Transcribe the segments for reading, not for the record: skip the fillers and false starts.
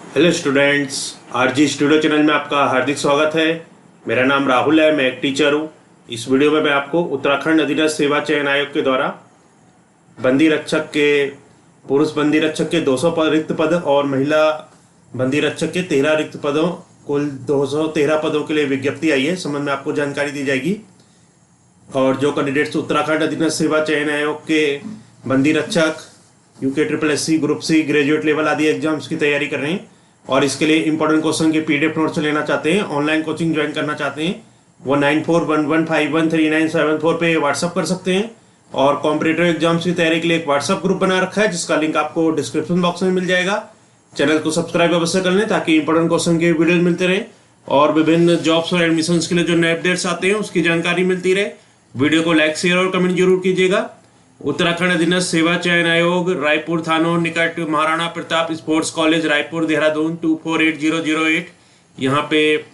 Hello students, RG studio channel में आपका हार्दिक स्वागत है। मेरा नाम राहुल है, मैं एक टीचर हूँ। इस वीडियो में मैं आपको उत्तराखंड अधीनस्थ सेवा चयन आयोग के द्वारा बंदी रक्षक के पुरुष बंदी रक्षक के 200 रिक्त पद और महिला बंदी रक्षक के 13 रिक्त पदों, कुल 213 पदों के लिए विज्ञप्ति आई है। इस संबंध में आपको जानकारी दी जाएगी। और जो कैंडिडेट्स उत्तराखंड अधीनस्थ सेवा चयन आयोग के बंदी रक्षक, UKSSC, group C, graduate level आदि एग्जाम्स की तैयारी कर रहे हैं और इसके लिए इंपॉर्टेंट क्वेश्चन के PDF नोट्स लेना चाहते हैं, ऑनलाइन कोचिंग ज्वाइन करना चाहते हैं, वो 9411513974 पे व्हाट्सअप कर सकते हैं। और कॉम्पिटिटिव एग्जाम्स की तैयारी के लिए एक व्हाट्सअप ग्रुप बना रखा है जिसका लिंक आपको डिस्क्रिप्शन बॉक्स में मिल जाएगा। चैनल को सब्सक्राइब अवश्य कर लें ताकि इंपॉर्टेंट क्वेश्चन के वीडियो मिलते रहे और विभिन्न जॉब्स और एडमिशन्स के लिए जो नए अपडेट्स आते हैं उसकी जानकारी मिलती रहे। वीडियो को लाइक, शेयर और कमेंट जरूर कीजिएगा। उत्तराखंड अधीनस्थ सेवा चयन आयोग, रायपुर थानों निकट महाराणा प्रताप स्पोर्ट्स कॉलेज, रायपुर, देहरादून 248008, यहाँ पे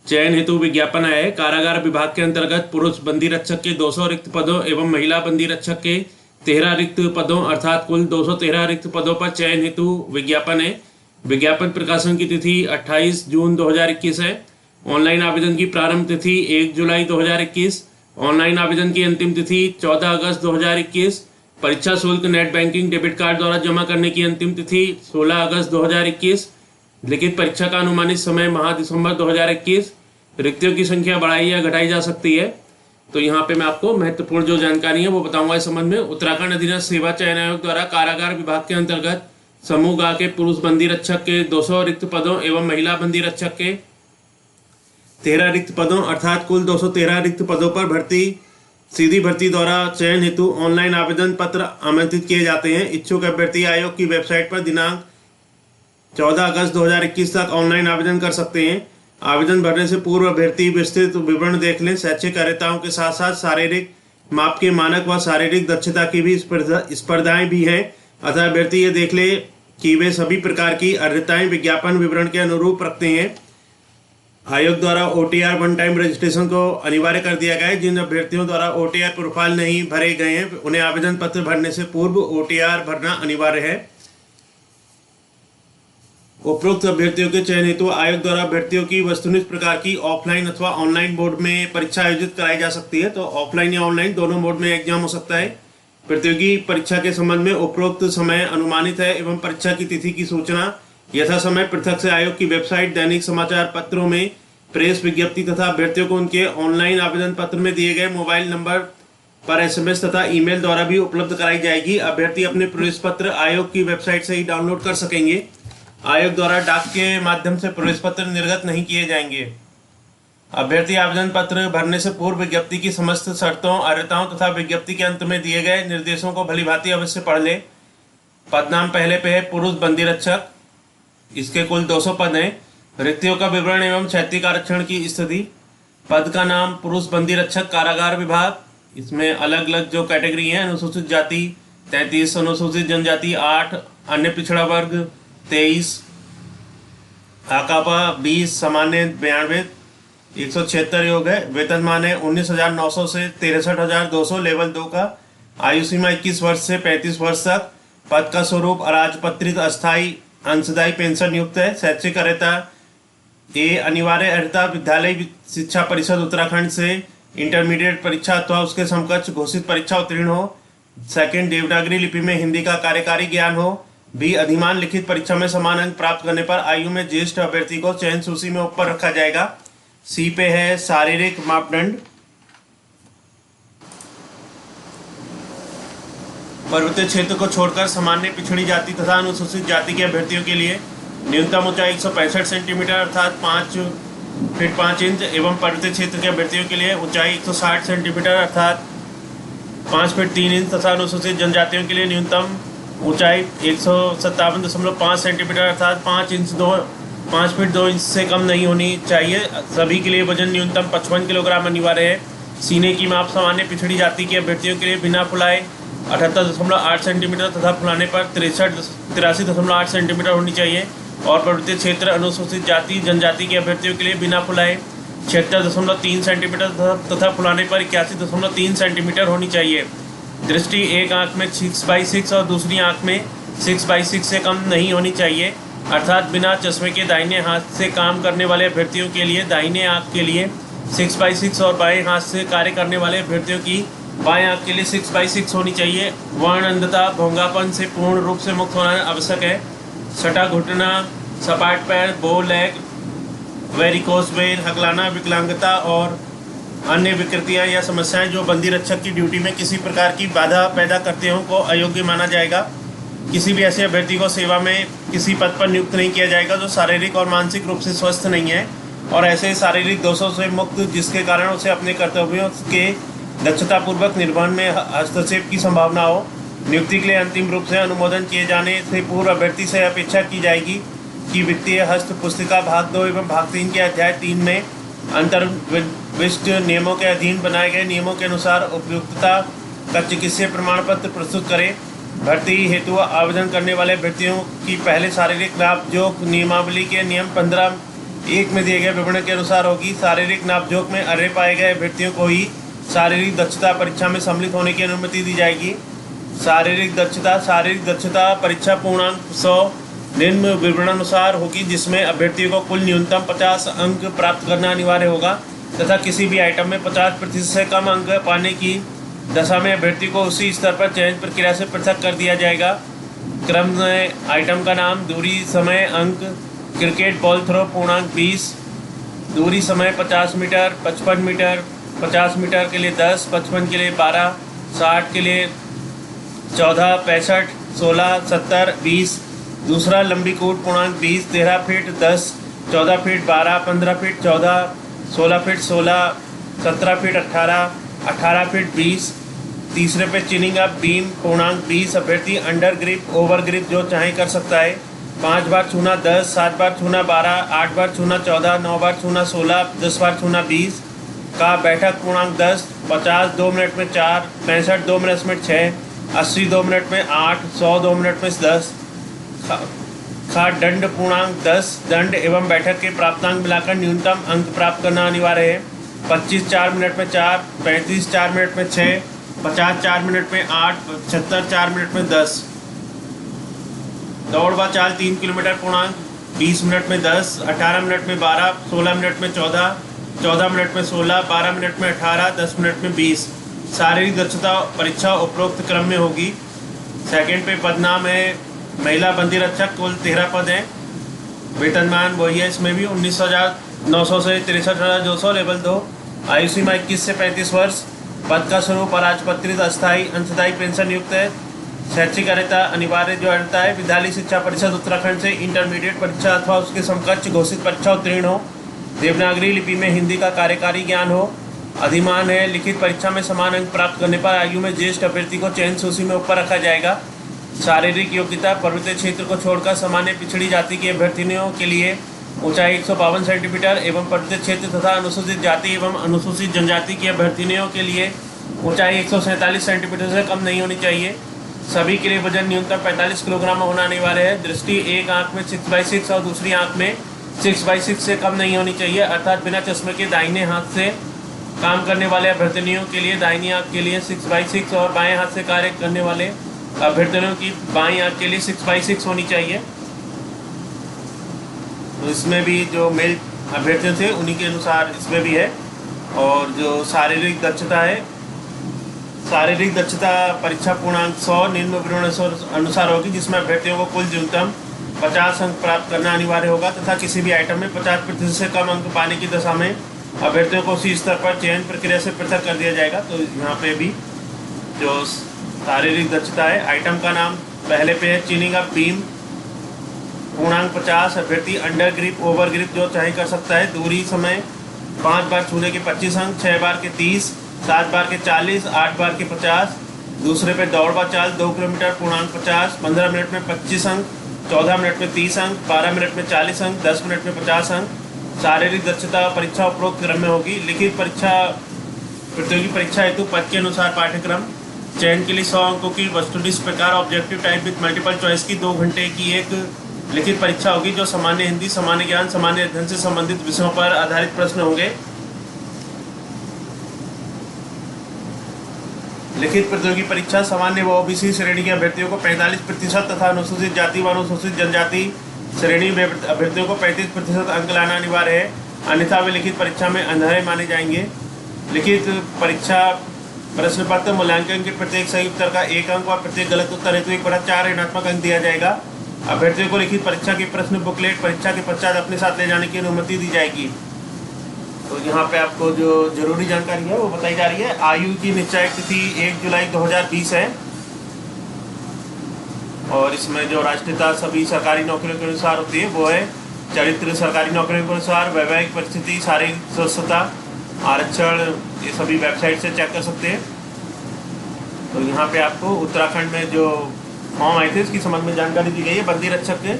चयन हेतु विज्ञापन आया है। कारागार विभाग के अंतर्गत पुरुष बंदी रक्षक के 200 रिक्त पदों एवं महिला बंदी रक्षक के 13 रिक्त पदों अर्थात कुल 213 रिक्त पदों पर चयन हेतु विज्ञापन है। विज्ञापन प्रकाशन की तिथि 28 जून 2021 है। ऑनलाइन आवेदन की प्रारंभ तिथि 1 जुलाई 2021। ऑनलाइन आवेदन की अंतिम तिथि 14 अगस्त 2021। परीक्षा शुल्क नेट बैंकिंग डेबिट कार्ड द्वारा जमा करने की अंतिम तिथि 16 अगस्त 2021। लिखित परीक्षा का अनुमानित समय माह दिसंबर 2021। रिक्तियों की संख्या बढ़ाई या घटाई जा सकती है। तो यहाँ पे मैं आपको महत्वपूर्ण जो जानकारी है वो बताऊंगा इस संबंध में। उत्तराखंड अधीनस्थ सेवा चयन आयोग द्वारा कारागार विभाग के अंतर्गत समूह गा के पुरुष बंदी रक्षक के 200 रिक्त पदों एवं महिला बंदी रक्षक के 13 रिक्त पदों अर्थात कुल 213 रिक्त पदों पर सीधी भर्ती द्वारा चयन हेतु ऑनलाइन आवेदन पत्र आमंत्रित किए जाते हैं। इच्छुक अभ्यर्थी आयोग की वेबसाइट पर दिनांक 14 अगस्त 2021 तक ऑनलाइन आवेदन कर सकते हैं। आवेदन भरने से पूर्व अभ्यर्थी विस्तृत विवरण देख लें। शैक्षिक अर्हताओं के साथ साथ शारीरिक माप के मानक व शारीरिक दक्षता की भी स्पर्धाएं भी हैं, अतः अभ्यर्थी ये देख ले कि वे सभी प्रकार की अर्हताएं विज्ञापन विवरण के अनुरूप रखते हैं। आयोग द्वारा OTR वन टाइम रजिस्ट्रेशन को अनिवार्य कर दिया गया है। जिन अभ्यर्थियों द्वारा OTR प्रोफाइल नहीं भरे गए हैं उन्हें आवेदन पत्र भरने से पूर्व OTR भरना अनिवार्य है। उपरोक्त अभ्यर्थियों के चयन हेतु आयोग द्वारा अभ्यर्थियों की वस्तुनिष्ठ प्रकार की ऑफलाइन अथवा ऑनलाइन मोड में परीक्षा आयोजित कराई जा सकती है। तो ऑफलाइन या ऑनलाइन दोनों मोड में एग्जाम हो सकता है। प्रतियोगी परीक्षा के संबंध में उपरोक्त समय अनुमानित है एवं परीक्षा की तिथि की सूचना यथा समय पृथक से आयोग की वेबसाइट, दैनिक समाचार पत्रों में, प्रेस विज्ञप्ति तथा अभ्यर्थियों को उनके ऑनलाइन आवेदन पत्र में दिए गए मोबाइल नंबर पर SMS तथा ईमेल द्वारा भी उपलब्ध कराई जाएगी। अभ्यर्थी अपने प्रवेश पत्र आयोग की वेबसाइट से ही डाउनलोड कर सकेंगे। आयोग द्वारा डाक के माध्यम से प्रवेश पत्र निर्गत नहीं किए जाएंगे। अभ्यर्थी आवेदन पत्र भरने से पूर्व विज्ञप्ति की समस्त शर्तों, अर्हताओं तथा विज्ञप्ति के अंत में दिए गए निर्देशों को भलीभांति अवश्य पढ़ ले। पदनाम पहले पे है पुरुष बंदी रक्षक, इसके कुल 200 पद हैं। रिक्तियों का विवरण एवं क्षैतिक आरक्षण की स्थिति। पद का नाम पुरुष बंदी रक्षक, कारागार विभाग। इसमें अलग अलग जो कैटेगरी हैं, अनुसूचित जाति 33, अनुसूचित जनजाति 8, अन्य पिछड़ा वर्ग 23, आकापा 20, सामान्य 92, 176 योग है। वेतनमान है 19,900 से 63,200 लेवल 2 का। आयु सीमा 21 वर्ष से 35 वर्ष तक। पद का स्वरूप अराजपत्रित अस्थायी अंशदायी पेंशन युक्त है। शैक्षिक अर्हता ए अनिवार्य अर्हता विद्यालय शिक्षा परिषद उत्तराखंड से इंटरमीडिएट परीक्षा अथवा उसके समकक्ष घोषित परीक्षा उत्तीर्ण हो। सेकंड, देवनागरी लिपि में हिंदी का कार्यकारी ज्ञान हो। बी, अधिमान लिखित परीक्षा में समान अंक प्राप्त करने पर आयु में ज्येष्ठ अभ्यर्थी को चयन सूची में ऊपर रखा जाएगा। सी पे है शारीरिक मापदंड। पर्वतीय क्षेत्र को छोड़कर सामान्य पिछड़ी जाति तथा अनुसूचित जाति के अभ्यर्थियों के लिए न्यूनतम ऊंचाई 165 सेंटीमीटर अर्थात 5 फीट 5 इंच एवं पर्वतीय क्षेत्र के अभ्यर्थियों के लिए ऊंचाई 160 सेंटीमीटर अर्थात 5 फीट 3 इंच तथा अनुसूचित जनजातियों के लिए न्यूनतम ऊंचाई 157.5 सेंटीमीटर अर्थात 5 फीट 2 इंच से कम नहीं होनी चाहिए। सभी के लिए वजन न्यूनतम 55 किलोग्राम अनिवार्य है। सीने की माप सामान्य पिछड़ी जाति के अभ्यर्थियों के लिए बिना फुलाए 78.8 सेंटीमीटर तथा फुलाने पर 83.8 सेंटीमीटर होनी चाहिए और पर्वतीय क्षेत्र अनुसूचित जाति जनजाति के अभ्यर्थियों के लिए बिना फुलाए 76.3 सेंटीमीटर तथा फुलाने पर 81.3 सेंटीमीटर होनी चाहिए। दृष्टि एक आंख में 6/6 और दूसरी आंख में 6/6 से कम नहीं होनी चाहिए। अर्थात बिना चश्मे के दाहिने हाथ से काम करने वाले अभ्यर्थियों के लिए दाहिने आंख के लिए 6/6 और बाएं हाथ से कार्य करने वाले अभ्यर्थियों की बाएं आंख के लिए 6/6 होनी चाहिए। वर्ण अंधता भोंगापन से पूर्ण रूप से मुक्त होना आवश्यक है। सटा घुटना, सपाट पैर, बो लेग, वेरिकोस वेन, हकलाना, विकलांगता और अन्य विकृतियां या समस्याएं जो बंदी रक्षक की ड्यूटी में किसी प्रकार की बाधा पैदा करते हों को अयोग्य माना जाएगा। किसी भी ऐसे अभ्यर्थी को सेवा में किसी पद पर नियुक्त नहीं किया जाएगा जो शारीरिक और मानसिक रूप से स्वस्थ नहीं है और ऐसे शारीरिक दोषों से मुक्त जिसके कारण उसे अपने कर्तव्यों के दक्षतापूर्वक निर्वहन में हस्तक्षेप की संभावना हो। नियुक्ति के लिए अंतिम रूप से अनुमोदन किए जाने से पूर्व अभ्यर्थी से अपेक्षा की जाएगी कि वित्तीय हस्त पुस्तिका भाग 2 एवं भाग 3 के अध्याय 3 में अंतर्विष्ट नियमों के अधीन बनाए गए नियमों के अनुसार उपयुक्तता का चिकित्सीय प्रमाण पत्र प्रस्तुत करें। भर्ती हेतु आवेदन करने वाले अभ्यर्थियों की पहले शारीरिक नापजोक नियमावली के नियम 15(1) में दिए गए विवरण के अनुसार होगी। शारीरिक नापजोक में अर्रे पाए गए अभ्यर्थियों को ही शारीरिक दक्षता परीक्षा में सम्मिलित होने की अनुमति दी जाएगी। शारीरिक दक्षता परीक्षा पूर्णांक 100 निम्न विवरणानुसार होगी, जिसमें अभ्यर्थियों को कुल न्यूनतम 50 अंक प्राप्त करना अनिवार्य होगा तथा किसी भी आइटम में 50% से कम अंक पाने की दशा में अभ्यर्थी को उसी स्तर पर चयन प्रक्रिया से पृथक कर दिया जाएगा। क्रम में आइटम का नाम, दूरी, समय, अंक। क्रिकेट बॉल थ्रो पूर्णांक 20, दूरी समय 50 मीटर, 55 मीटर, 50 मीटर के लिए 10, 55 के लिए 12, 60 के लिए 14, 65, 16, 70, 20। दूसरा लंबी कूद पूर्णांक 20, 13 feet 10, 14 feet 12, 15 feet 14, 16 feet 16, 17 feet 18, 18 feet 20। तीसरे पे चिनिंग अप बीम पूर्णांक 20, अभ्यर्थी अंडर ग्रिप ओवर ग्रिप जो चाहे कर सकता है। 5 बार छूना 10, 7 बार छूना 12, 8 बार छूना 14, 9 बार छूना 16, 10 बार छूना 20 का बैठक पूर्णांक 10, 50 2 मिनट में 4, 65 2 मिनट में 6, 80 2 मिनट में 8, 100 2 मिनट में 10। खाट दंड पूर्णांक 10, दंड एवं बैठक के प्राप्तांक मिलाकर न्यूनतम अंक प्राप्त करना अनिवार्य है। 25 4 मिनट में 4, 35 4 मिनट में 6, 50 4 मिनट में 8, 75 4 मिनट में 10। दौड़ व चाल 3 किलोमीटर पूर्णांक 20 मिनट में 10, 18 मिनट में 12, 16 मिनट में 14, 14 मिनट में 16, 12 मिनट में 18, 10 मिनट में 20। शारीरिक दक्षता परीक्षा उपरोक्त क्रम में होगी। सेकंड पे पदनाम है महिला बंदी रक्षक, कुल 13 पद हैं। वेतनमान वही है, इसमें भी 19,900 से 63,200 लेवल 2। आयु सीमा 21 से 35 वर्ष। पद का स्वरूप अराजपत्रित अस्थायी अंशदायी पेंशन युक्त है। शैक्षिक अर्हता अनिवार्य जो अर्हता है विद्यालय शिक्षा परिषद उत्तराखंड से इंटरमीडिएट परीक्षा अथवा उसके समकक्ष घोषित परीक्षा उत्तीर्ण हो। देवनागरी लिपि में हिंदी का कार्यकारी ज्ञान हो। अधिमान है लिखित परीक्षा में समान अंक प्राप्त करने पर आयु में ज्येष्ठ अभ्यर्थी को चयन सूची में ऊपर रखा जाएगा। शारीरिक योग्यता पर्वतीय क्षेत्र को छोड़कर सामान्य पिछड़ी जाति के अभ्यर्थियों के लिए ऊंचाई 152 सेंटीमीटर एवं पर्वतीय क्षेत्र तथा अनुसूचित जाति एवं अनुसूचित जनजाति के अभ्यर्थियों के लिए ऊंचाई 147 सेंटीमीटर से कम नहीं होनी चाहिए। सभी के लिए वजन न्यूनतम 45 किलोग्राम होना अनिवार्य है। दृष्टि एक आंख में 6/6 और दूसरी आंख में 6/6 से कम नहीं होनी चाहिए, अर्थात बिना चश्मे के दाहिने हाथ से काम करने वाले अभ्यर्थियों के लिए दाहिनी आंख के लिए 6/6 और बाएं हाथ से कार्य करने वाले अभ्यर्थियों की बाईं आंख के लिए 6/6 होनी चाहिए। तो इसमें भी जो मेल अभ्यर्थी थे उन्हीं के अनुसार इसमें भी है। और जो शारीरिक दक्षता है, शारीरिक दक्षता परीक्षा पूर्णांक 100 निम्न विवरण अनुसार होगी, जिसमें अभ्यर्थियों को कुल न्यूनतम 50 अंक प्राप्त करना अनिवार्य होगा तथा किसी भी आइटम में 50% से कम अंक पाने की दशा में अभ्यर्थियों को उसी स्तर पर चयन प्रक्रिया से पृथक कर दिया जाएगा। तो यहाँ पे भी जो शारीरिक दक्षता है, आइटम का नाम पहले पे है चिनिंग अप बीम पूर्णांक 50, अभ्यर्थी अंडर ग्रिप ओवर ग्रिप जो चाहे कर सकता है। दूरी समय 5 बार छूने के 25 अंक, 6 बार के 30, 7 बार के 40, 8 बार के 50। दूसरे पे दौड़ व चाल 2 किलोमीटर पूर्णांक 50, 15 मिनट में 25 अंक, 14 मिनट में 30 अंक, 12 मिनट में 40 अंक, 10 मिनट में 50 अंक। शारीरिक दक्षता परीक्षा उपरोक्त क्रम में होगी। लिखित परीक्षा प्रतियोगी परीक्षा हेतु पद के अनुसार पाठ्यक्रम चयन के लिए 100 अंकों की वस्तुनिष्ठ प्रकार objective type with multiple choice की 2 घंटे की एक लिखित परीक्षा होगी, जो सामान्य हिंदी, सामान्य ज्ञान, सामान्य अध्ययन से संबंधित विषयों पर आधारित प्रश्न होंगे। लिखित प्रतियोगी परीक्षा सामान्य व ओबीसी श्रेणी के अभ्यर्थियों को 45% तथा अनुसूचित जाति व अनुसूचित जनजाति श्रेणी में अभ्यर्थियों को 35% अंक लाना अनिवार्य है, अन्यथा वे लिखित परीक्षा में अंधेरे माने जाएंगे। लिखित परीक्षा प्रश्न पत्र मूल्यांकन के प्रत्येक सही उत्तर का 1 अंक और प्रत्येक गलत उत्तर हेतु 1/4 ऋणात्मक अंक दिया जाएगा। अभ्यर्थियों को लिखित परीक्षा की प्रश्न बुकलेट परीक्षा के पश्चात अपने साथ ले जाने की अनुमति दी जाएगी। तो यहाँ पे आपको जो जरूरी जानकारी है वो बताई जा रही है। आयु की निश्चय तिथि 1 जुलाई 2020 है और इसमें जो राष्ट्रीयता सभी सरकारी नौकरियों के अनुसार होती है वो है चरित्र सरकारी नौकरियों के अनुसार, वैवाहिक परिस्थिति, शारीरिक स्वस्थता, आरक्षण, ये सभी वेबसाइट से चेक कर सकते हैं। तो यहाँ पे आपको उत्तराखंड में जो फॉर्म आए थे इसकी संबंध में जानकारी दी गई है। बंदी रक्षक के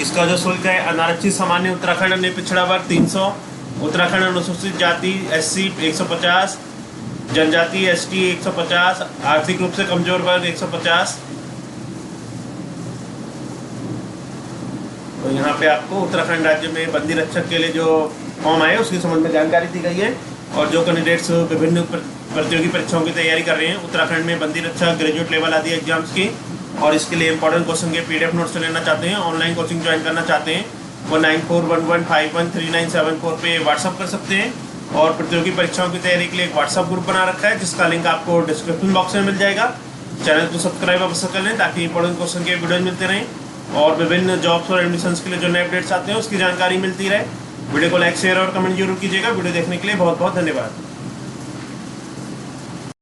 इसका जो शुल्क है अनारक्षित सामान्य उत्तराखंड अन्य पिछड़ा वर्ग 300, उत्तराखंड अनुसूचित जाति SC 150, जनजाति ST 150, आर्थिक रूप से कमजोर वर्ग 150। तो यहाँ पे आपको उत्तराखंड राज्य में बंदी रक्षक के लिए जो फॉर्म आए उसके संबंध में जानकारी दी गई है। और जो कैंडिडेट्स विभिन्न प्रतियोगी परीक्षाओं की तैयारी कर रहे हैं उत्तराखंड में बंदी रक्षक, ग्रेजुएट लेवल आदि एग्जाम्स की, और इसके लिए इंपॉर्टेंट क्वेश्चन के PDF नोट्स लेना चाहते हैं, ऑनलाइन कोचिंग ज्वाइन करना चाहते हैं, वो 9411513974 पे व्हाट्सअप कर सकते हैं। और प्रतियोगी परीक्षाओं की तैयारी के लिए एक व्हाट्सअप ग्रुप बना रखा है जिसका लिंक आपको डिस्क्रिप्शन बॉक्स में मिल जाएगा। चैनल को सब्सक्राइब अवश्य कर लें ताकि इंपॉर्टेंट क्वेश्चन के वीडियो मिलते रहें और विभिन्न जॉब्स और एडमिशन्स के लिए जो नए अपडेट्स आते हैं उसकी जानकारी मिलती रहे। वीडियो को लाइक, शेयर और कमेंट जरूर कीजिएगा। वीडियो देखने के लिए बहुत बहुत धन्यवाद।